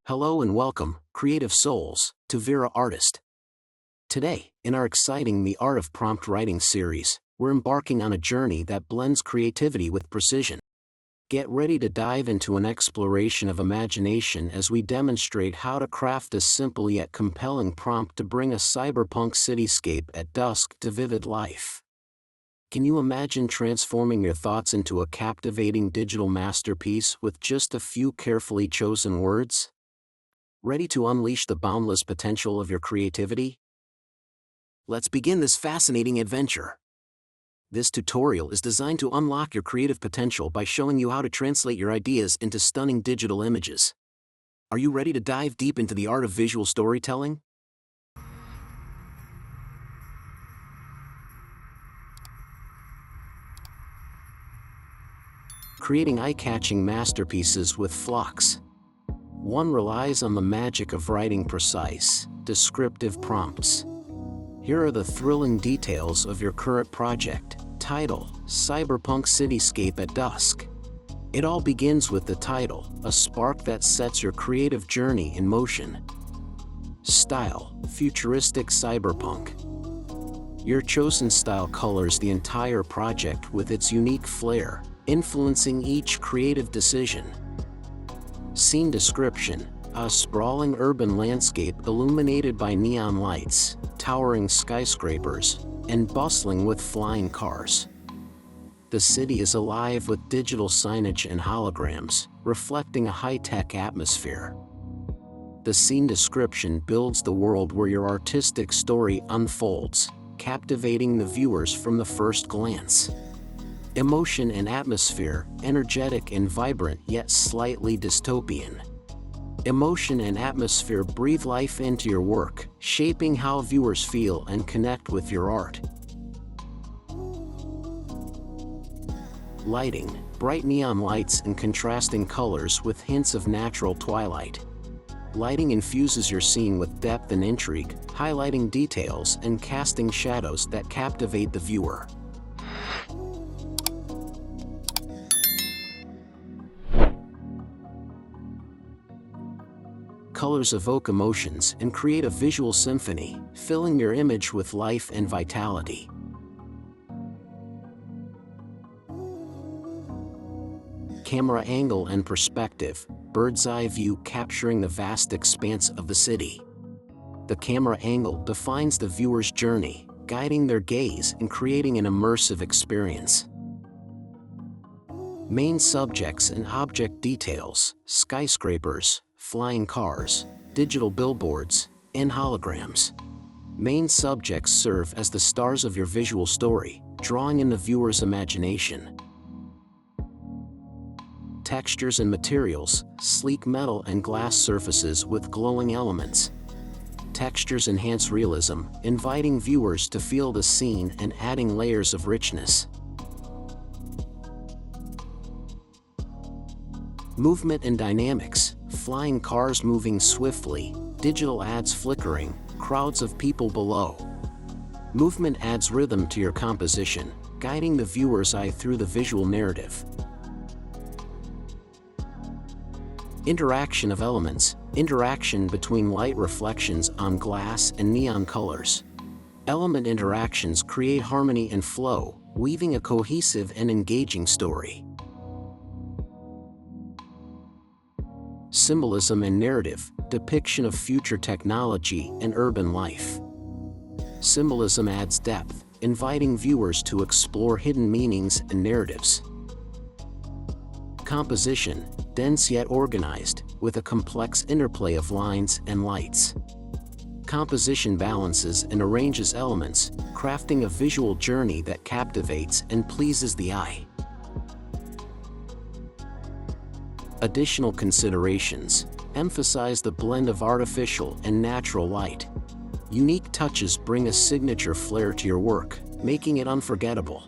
Hello and welcome, creative souls, to Vera Artist. Today, in our exciting The Art of Prompt Writing series, we're embarking on a journey that blends creativity with precision. Get ready to dive into an exploration of imagination as we demonstrate how to craft a simple yet compelling prompt to bring a cyberpunk cityscape at dusk to vivid life. Can you imagine transforming your thoughts into a captivating digital masterpiece with just a few carefully chosen words? Ready to unleash the boundless potential of your creativity? Let's begin this fascinating adventure. This tutorial is designed to unlock your creative potential by showing you how to translate your ideas into stunning digital images. Are you ready to dive deep into the art of visual storytelling? Creating eye-catching masterpieces with flux. One relies on the magic of writing precise, descriptive prompts. Here are the thrilling details of your current project. Title: Cyberpunk Cityscape at Dusk. It all begins with the title, a spark that sets your creative journey in motion. Style: futuristic cyberpunk. Your chosen style colors the entire project with its unique flair, influencing each creative decision. Scene description: a sprawling urban landscape illuminated by neon lights, towering skyscrapers, and bustling with flying cars. The city is alive with digital signage and holograms, reflecting a high-tech atmosphere. The scene description builds the world where your artistic story unfolds, captivating the viewers from the first glance. Emotion and atmosphere: energetic and vibrant yet slightly dystopian. Emotion and atmosphere breathe life into your work, shaping how viewers feel and connect with your art. Lighting: bright neon lights and contrasting colors with hints of natural twilight. Lighting infuses your scene with depth and intrigue, highlighting details and casting shadows that captivate the viewer. Colors evoke emotions and create a visual symphony, filling your image with life and vitality. Camera angle and perspective: bird's eye view capturing the vast expanse of the city. The camera angle defines the viewer's journey, guiding their gaze and creating an immersive experience. Main subjects and object details: skyscrapers, flying cars, digital billboards, and holograms. Main subjects serve as the stars of your visual story, drawing in the viewer's imagination. Textures and materials: sleek metal and glass surfaces with glowing elements. Textures enhance realism, inviting viewers to feel the scene and adding layers of richness. Movement and dynamics: flying cars moving swiftly, digital ads flickering, crowds of people below. Movement adds rhythm to your composition, guiding the viewer's eye through the visual narrative. Interaction of elements: interaction between light reflections on glass and neon colors. Element interactions create harmony and flow, weaving a cohesive and engaging story. Symbolism and narrative: depiction of future technology and urban life. Symbolism adds depth, inviting viewers to explore hidden meanings and narratives. Composition: dense yet organized, with a complex interplay of lines and lights. Composition balances and arranges elements, crafting a visual journey that captivates and pleases the eye. Additional considerations: emphasize the blend of artificial and natural light. Unique touches bring a signature flair to your work, making it unforgettable.